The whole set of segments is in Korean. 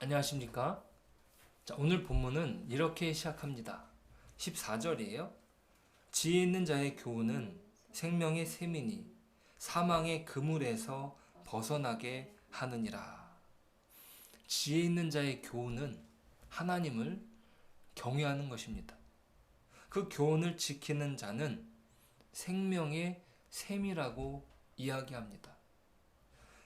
안녕하십니까? 자, 오늘 본문은 이렇게 시작합니다. 14절이에요. 지혜 있는 자의 교훈은 생명의 샘이니 사망의 그물에서 벗어나게 하느니라. 지혜 있는 자의 교훈은 하나님을 경외하는 것입니다. 그 교훈을 지키는 자는 생명의 샘이라고 이야기합니다.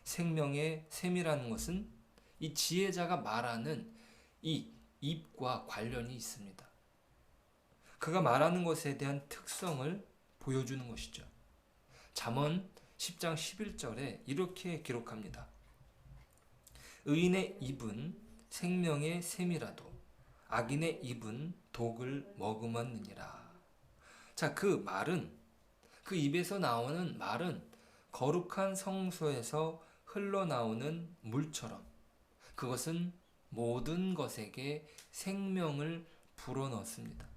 생명의 샘이라는 것은 이 지혜자가 말하는 이 입과 관련이 있습니다. 그가 말하는 것에 대한 특성을 보여주는 것이죠. 잠언 10장 11절에 이렇게 기록합니다. 의인의 입은 생명의 샘이라도 악인의 입은 독을 머금었느니라. 자, 그 입에서 나오는 말은 거룩한 성소에서 흘러나오는 물처럼 그것은 모든 것에게 생명을 불어넣습니다.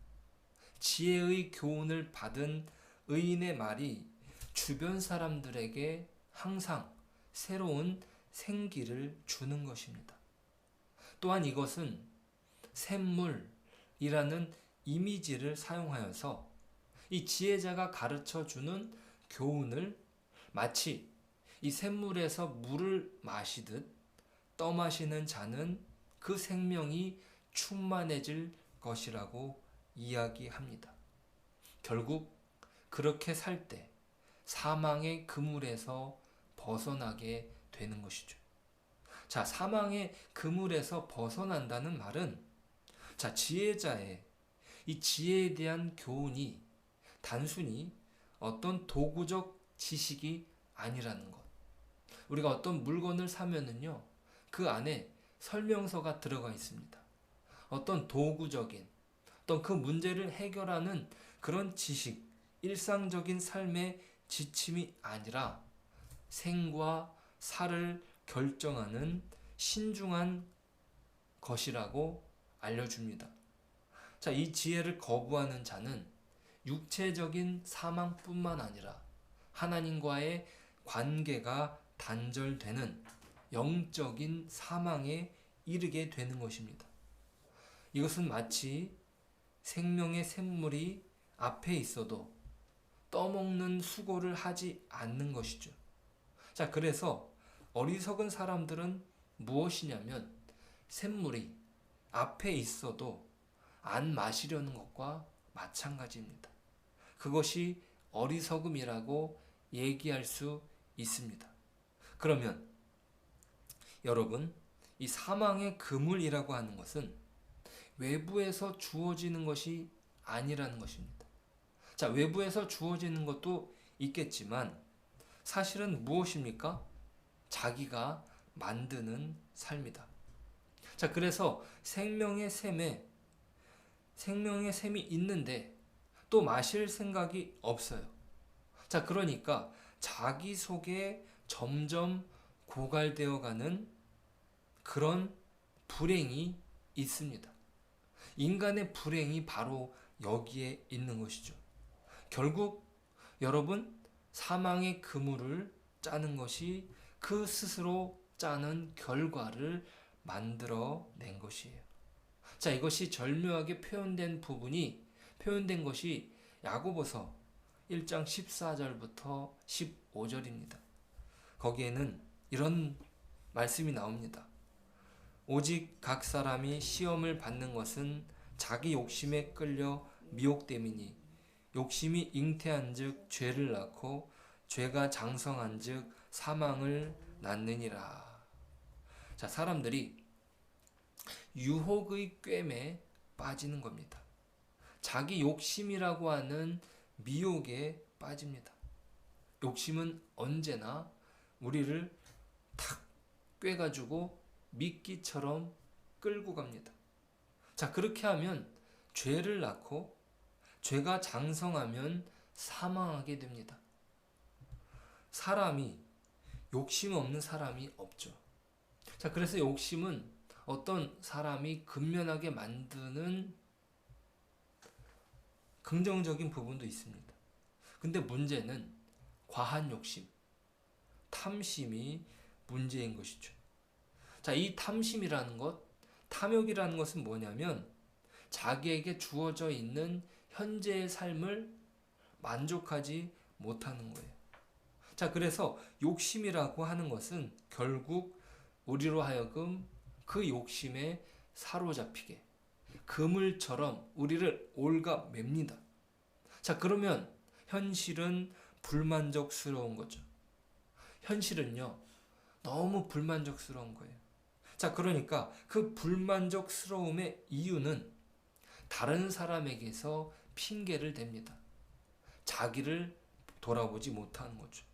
지혜의 교훈을 받은 의인의 말이 주변 사람들에게 항상 새로운 생기를 주는 것입니다. 또한 이것은 샘물이라는 이미지를 사용하여서 이 지혜자가 가르쳐 주는 교훈을 마치 이 샘물에서 물을 마시듯 떠마시는 자는 그 생명이 충만해질 것이라고 이야기합니다. 결국 그렇게 살 때 사망의 그물에서 벗어나게 되는 것이죠. 자, 사망의 그물에서 벗어난다는 말은 지혜자의 이 지혜에 대한 교훈이 단순히 어떤 도구적 지식이 아니라는 것. 우리가 어떤 물건을 사면은요, 그 안에 설명서가 들어가 있습니다. 어떤 도구적인, 어떤 그 문제를 해결하는 그런 지식, 일상적인 삶의 지침이 아니라 생과 사를 결정하는 신중한 것이라고 알려줍니다. 자, 이 지혜를 거부하는 자는 육체적인 사망뿐만 아니라 하나님과의 관계가 단절되는 영적인 사망에 이르게 되는 것입니다. 이것은 마치 생명의 샘물이 앞에 있어도 떠먹는 수고를 하지 않는 것이죠. 자, 그래서 어리석은 사람들은 무엇이냐면 샘물이 앞에 있어도 안 마시려는 것과 마찬가지입니다. 그것이 어리석음이라고 얘기할 수 있습니다. 그러면 여러분, 이 사망의 그물이라고 하는 것은 외부에서 주어지는 것이 아니라는 것입니다. 자, 외부에서 주어지는 것도 있겠지만 사실은 무엇입니까? 자기가 만드는 삶이다. 자, 그래서 생명의 샘이 있는데 또 마실 생각이 없어요. 자, 그러니까 자기 속에 점점 고갈되어 가는 그런 불행이 있습니다. 인간의 불행이 바로 여기에 있는 것이죠. 결국 여러분, 사망의 그물을 짜는 것이 그 스스로 짜는 결과를 만들어낸 것이에요. 자, 이것이 절묘하게 표현된 것이 야고보서 1장 14절부터 15절입니다. 거기에는 이런 말씀이 나옵니다. 오직 각 사람이 시험을 받는 것은 자기 욕심에 끌려 미혹됨이니 욕심이 잉태한즉 죄를 낳고 죄가 장성한즉 사망을 낳느니라. 자, 사람들이 유혹의 꿰매 빠지는 겁니다. 자기 욕심이라고 하는 미혹에 빠집니다. 욕심은 언제나 우리를 탁 꿰가지고 미끼처럼 끌고 갑니다. 자, 그렇게 하면 죄를 낳고 죄가 장성하면 사망하게 됩니다. 욕심 없는 사람이 없죠. 자, 그래서 욕심은 어떤 사람이 근면하게 만드는 긍정적인 부분도 있습니다. 근데 문제는 과한 욕심, 탐심이 문제인 것이죠. 자, 이 탐심이라는 것, 탐욕이라는 것은 뭐냐면 자기에게 주어져 있는 현재의 삶을 만족하지 못하는 거예요. 자, 그래서 욕심이라고 하는 것은 결국 우리로 하여금 그 욕심에 사로잡히게 그물처럼 우리를 올가맵니다. 자, 그러면 현실은 불만족스러운 거죠. 현실은요, 너무 불만족스러운 거예요. 자, 그러니까 그 불만족스러움의 이유는 다른 사람에게서 핑계를 댑니다. 자기를 돌아보지 못하는 거죠.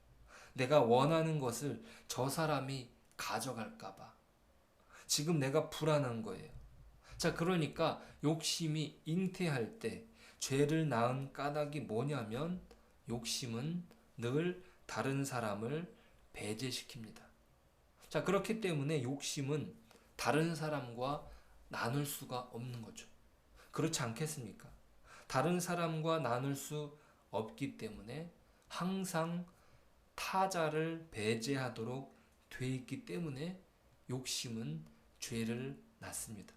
내가 원하는 것을 저 사람이 가져갈까봐. 지금 내가 불안한 거예요. 자, 그러니까 욕심이 잉태할 때 죄를 낳은 까닭이 뭐냐면 욕심은 늘 다른 사람을 배제시킵니다. 자, 그렇기 때문에 욕심은 다른 사람과 나눌 수가 없는 거죠. 그렇지 않겠습니까? 다른 사람과 나눌 수 없기 때문에 항상 타자를 배제하도록 돼 있기 때문에 욕심은 죄를 낳습니다.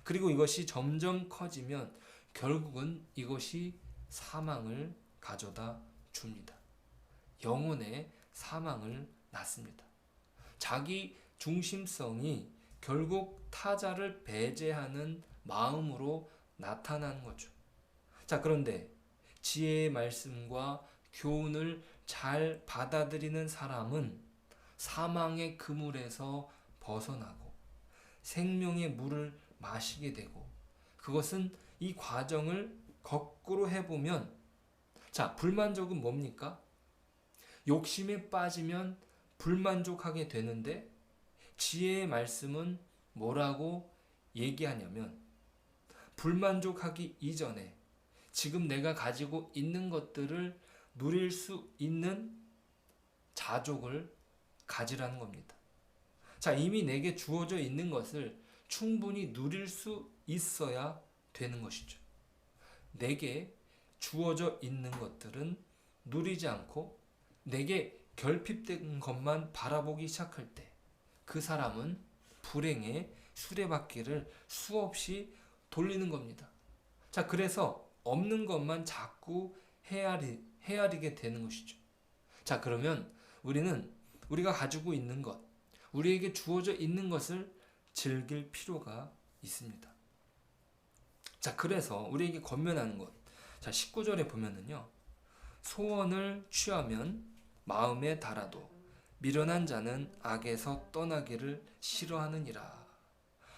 그리고 이것이 점점 커지면 결국은 이것이 사망을 가져다 줍니다. 영혼의 사망을 낳습니다. 자기 중심성이 결국 타자를 배제하는 마음으로 나타나는 거죠. 자, 그런데 지혜의 말씀과 교훈을 잘 받아들이는 사람은 사망의 그물에서 벗어나고 생명의 물을 마시게 되고, 그것은 이 과정을 거꾸로 해보면, 자, 불만족은 뭡니까? 욕심에 빠지면 불만족하게 되는데 지혜의 말씀은 뭐라고 얘기하냐면 불만족하기 이전에 지금 내가 가지고 있는 것들을 누릴 수 있는 자족을 가지라는 겁니다. 자, 이미 내게 주어져 있는 것을 충분히 누릴 수 있어야 되는 것이죠. 내게 주어져 있는 것들은 누리지 않고 내게 결핍된 것만 바라보기 시작할 때 그 사람은 불행의 수레바퀴를 수없이 돌리는 겁니다. 자, 그래서 없는 것만 자꾸 헤아리게 되는 것이죠. 자, 그러면 우리가 가지고 있는 것, 우리에게 주어져 있는 것을 즐길 필요가 있습니다. 자, 그래서 우리에게 권면하는 것. 자, 19절에 보면은요. 소원을 취하면 마음에 달아도 미련한 자는 악에서 떠나기를 싫어하느니라.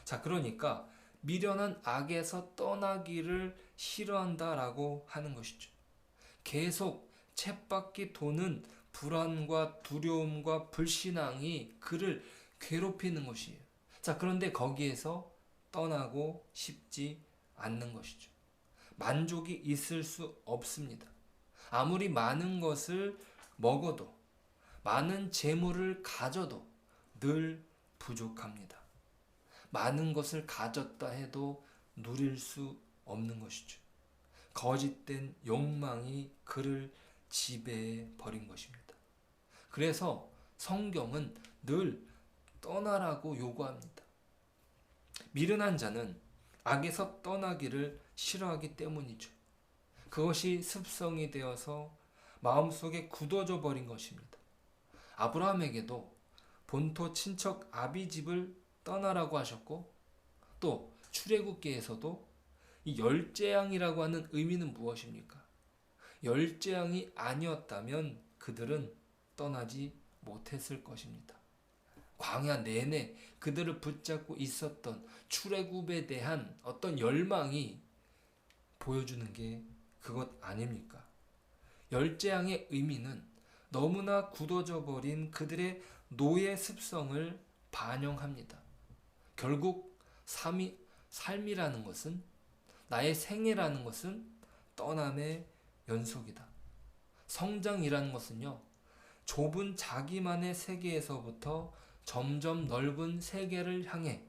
자, 그러니까 미련한 악에서 떠나기를 싫어한다라고 하는 것이죠. 계속 쳇바퀴 도는 불안과 두려움과 불신앙이 그를 괴롭히는 것이에요. 자, 그런데 거기에서 떠나고 싶지 않는 것이죠. 만족이 있을 수 없습니다. 아무리 많은 것을 먹어도 많은 재물을 가져도 늘 부족합니다. 많은 것을 가졌다 해도 누릴 수 없는 것이죠. 거짓된 욕망이 그를 지배해 버린 것입니다. 그래서 성경은 늘 떠나라고 요구합니다. 미련한 자는 악에서 떠나기를 싫어하기 때문이죠. 그것이 습성이 되어서 마음속에 굳어져 버린 것입니다. 아브라함에게도 본토 친척 아비집을 떠나라고 하셨고, 또 출애굽기에서도 이 열재앙이라고 하는 의미는 무엇입니까? 열재앙이 아니었다면 그들은 떠나지 못했을 것입니다. 광야 내내 그들을 붙잡고 있었던 출애굽에 대한 어떤 열망이 보여주는 게 그것 아닙니까? 열재앙의 의미는 너무나 굳어져 버린 그들의 노예 습성을 반영합니다. 결국 삶이라는 것은, 나의 생애라는 것은 떠남의 연속이다. 성장이라는 것은요, 좁은 자기만의 세계에서부터 점점 넓은 세계를 향해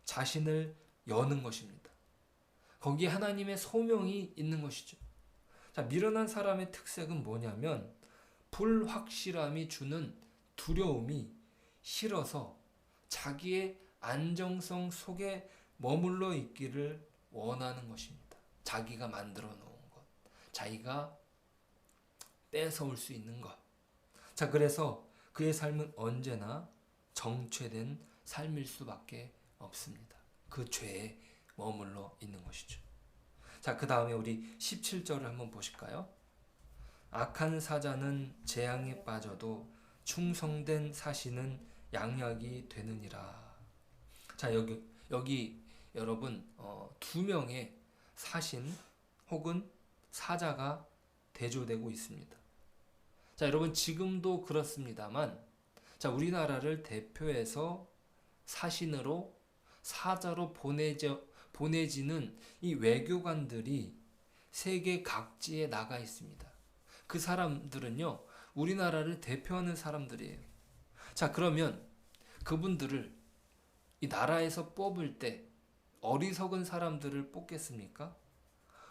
자신을 여는 것입니다. 거기에 하나님의 소명이 있는 것이죠. 자, 미련한 사람의 특색은 뭐냐면 불확실함이 주는 두려움이 싫어서 자기의 안정성 속에 머물러 있기를 원하는 것입니다. 자기가 만들어 놓은 것, 자기가 뺏어올 수 있는 것. 자, 그래서 그의 삶은 언제나 정죄된 삶일 수밖에 없습니다. 그 죄에 머물러 있는 것이죠. 자, 그 다음에 우리 17절을 한번 보실까요? 악한 사자는 재앙에 빠져도 충성된 사신은 양약이 되느니라. 자, 여기 여러분 두 명의 사신 혹은 사자가 대조되고 있습니다. 자, 여러분 지금도 그렇습니다만, 자, 우리나라를 대표해서 사신으로 사자로 보내지는 이 외교관들이 세계 각지에 나가 있습니다. 그 사람들은요, 우리나라를 대표하는 사람들이에요. 자, 그러면 그분들을 이 나라에서 뽑을 때 어리석은 사람들을 뽑겠습니까?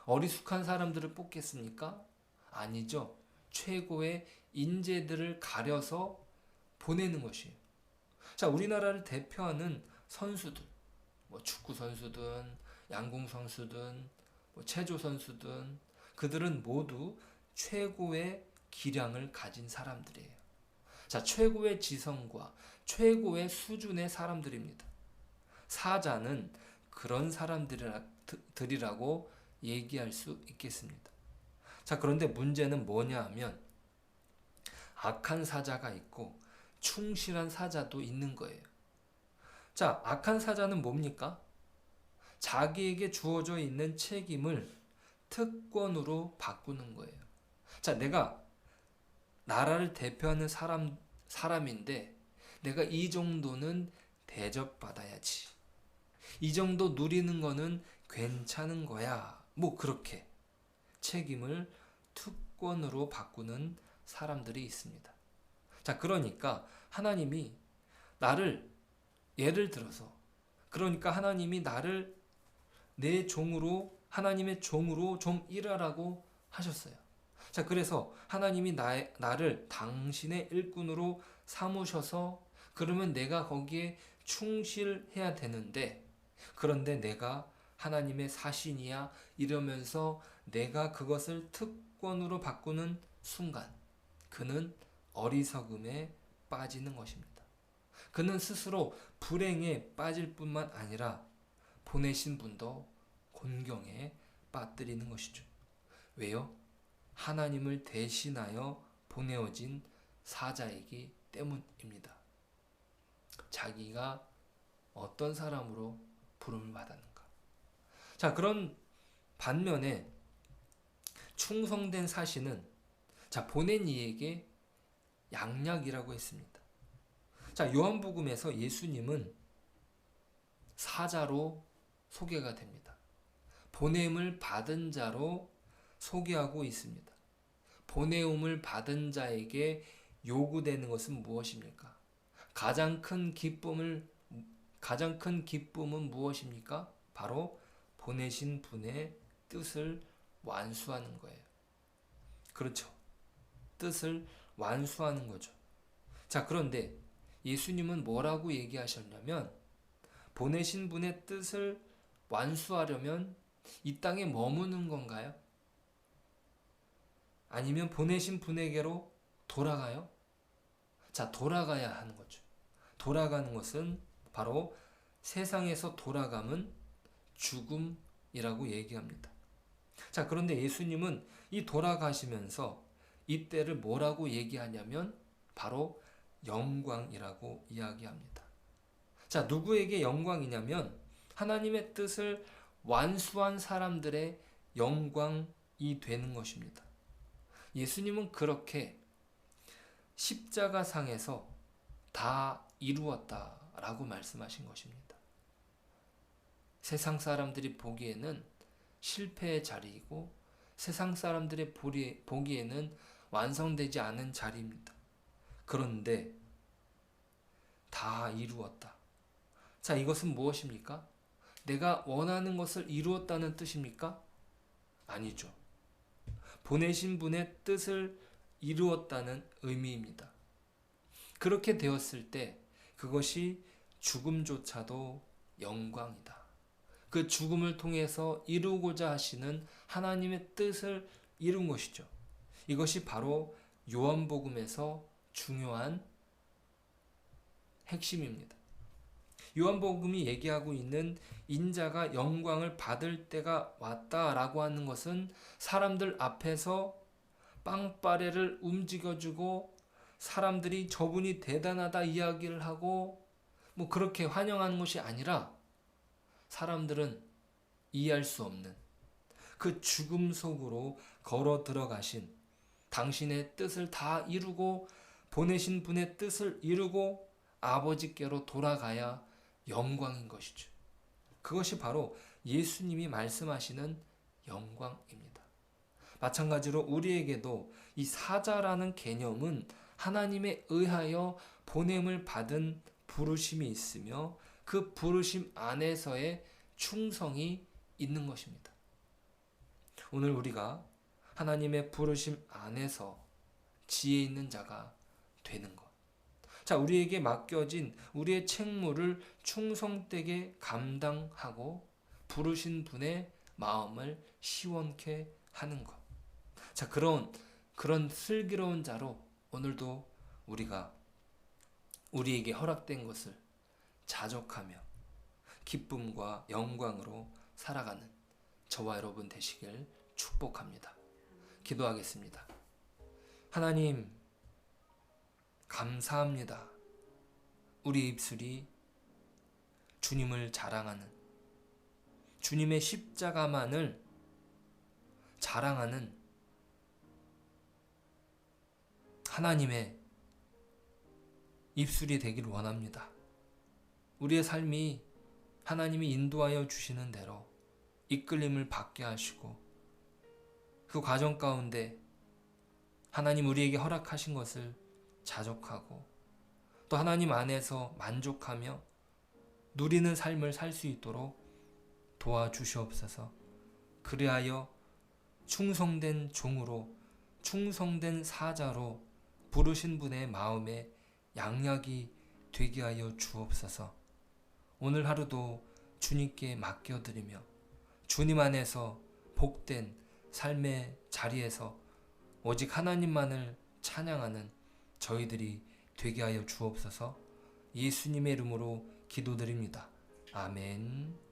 어리숙한 사람들을 뽑겠습니까? 아니죠. 최고의 인재들을 가려서 보내는 것이에요. 자, 우리나라를 대표하는 선수들, 뭐 축구 선수든 양궁 선수든 뭐 체조 선수든 그들은 모두 최고의 기량을 가진 사람들이에요. 자, 최고의 지성과 최고의 수준의 사람들입니다. 사자는 그런 사람들이라고 얘기할 수 있겠습니다. 자, 그런데 문제는 뭐냐 하면 악한 사자가 있고 충실한 사자도 있는 거예요. 자, 악한 사자는 뭡니까? 자기에게 주어져 있는 책임을 특권으로 바꾸는 거예요. 자, 내가 나라를 대표하는 사람인데 내가 이 정도는 대접받아야지. 이 정도 누리는 거는 괜찮은 거야. 뭐 그렇게 책임을 특권으로 바꾸는 사람들이 있습니다. 자, 그러니까 하나님이 나를 예를 들어서 그러니까 하나님이 나를 내 종으로 하나님의 종으로 좀 일하라고 하셨어요. 자, 그래서 하나님이 나를 당신의 일꾼으로 삼으셔서 그러면 내가 거기에 충실해야 되는데 그런데 내가 하나님의 사신이야 이러면서 내가 그것을 특권으로 바꾸는 순간 그는 어리석음에 빠지는 것입니다. 그는 스스로 불행에 빠질 뿐만 아니라 보내신 분도 곤경에 빠뜨리는 것이죠. 왜요? 하나님을 대신하여 보내어진 사자이기 때문입니다. 자기가 어떤 사람으로 부름을 받았는가. 자, 그런 반면에 충성된 사신은 자, 보낸 이에게 양약이라고 했습니다. 자, 요한복음에서 예수님은 사자로 소개가 됩니다. 보냄을 받은 자로 소개하고 있습니다. 보내음을 받은 자에게 요구되는 것은 무엇입니까? 가장 큰 기쁨은 무엇입니까? 바로 보내신 분의 뜻을 완수하는 거예요. 그렇죠. 뜻을 완수하는 거죠. 자, 그런데 예수님은 뭐라고 얘기하셨냐면 보내신 분의 뜻을 완수하려면 이 땅에 머무는 건가요? 아니면 보내신 분에게로 돌아가요? 자, 돌아가야 하는 거죠. 돌아가는 것은 바로 세상에서 돌아감은 죽음이라고 얘기합니다. 자, 그런데 예수님은 이 돌아가시면서 이때를 뭐라고 얘기하냐면 바로 영광이라고 이야기합니다. 자, 누구에게 영광이냐면 하나님의 뜻을 완수한 사람들의 영광이 되는 것입니다. 예수님은 그렇게 십자가상에서 다 이루었다라고 말씀하신 것입니다. 세상 사람들이 보기에는 실패의 자리이고 세상 사람들의 보기에는 완성되지 않은 자리입니다. 그런데 다 이루었다. 자, 이것은 무엇입니까? 내가 원하는 것을 이루었다는 뜻입니까? 아니죠. 보내신 분의 뜻을 이루었다는 의미입니다. 그렇게 되었을 때 그것이 죽음조차도 영광이다 그 죽음을 통해서 이루고자 하시는 하나님의 뜻을 이룬 것이죠. 이것이 바로 요한복음에서 중요한 핵심입니다. 요한복음이 얘기하고 있는 인자가 영광을 받을 때가 왔다라고 하는 것은 사람들 앞에서 빵빠레를 움직여주고 사람들이 저분이 대단하다 이야기를 하고 뭐 그렇게 환영하는 것이 아니라 사람들은 이해할 수 없는 그 죽음 속으로 걸어 들어가신 당신의 뜻을 다 이루고 보내신 분의 뜻을 이루고 아버지께로 돌아가야 영광인 것이죠. 그것이 바로 예수님이 말씀하시는 영광입니다. 마찬가지로 우리에게도 이 사자라는 개념은 하나님에 의하여 보냄을 받은 부르심이 있으며 그 부르심 안에서의 충성이 있는 것입니다. 오늘 우리가 하나님의 부르심 안에서 지혜 있는 자가 되는 것. 자, 우리에게 맡겨진 우리의 책무를 충성되게 감당하고 부르신 분의 마음을 시원케 하는 것. 자, 그런 슬기로운 자로 오늘도 우리가 우리에게 허락된 것을 자족하며 기쁨과 영광으로 살아가는 저와 여러분 되시길 축복합니다. 기도하겠습니다. 하나님, 감사합니다. 우리 입술이 주님을 자랑하는, 주님의 십자가만을 자랑하는 하나님의 입술이 되길 원합니다. 우리의 삶이 하나님이 인도하여 주시는 대로 이끌림을 받게 하시고 그 과정 가운데 하나님 우리에게 허락하신 것을 자족하고 또 하나님 안에서 만족하며 누리는 삶을 살 수 있도록 도와주시옵소서. 그리하여 충성된 종으로 충성된 사자로 부르신 분의 마음에 양약이 되게 하여 주옵소서. 오늘 하루도 주님께 맡겨드리며 주님 안에서 복된 삶의 자리에서 오직 하나님만을 찬양하는 저희들이 되게 하여 주옵소서. 예수님의 이름으로 기도드립니다. 아멘.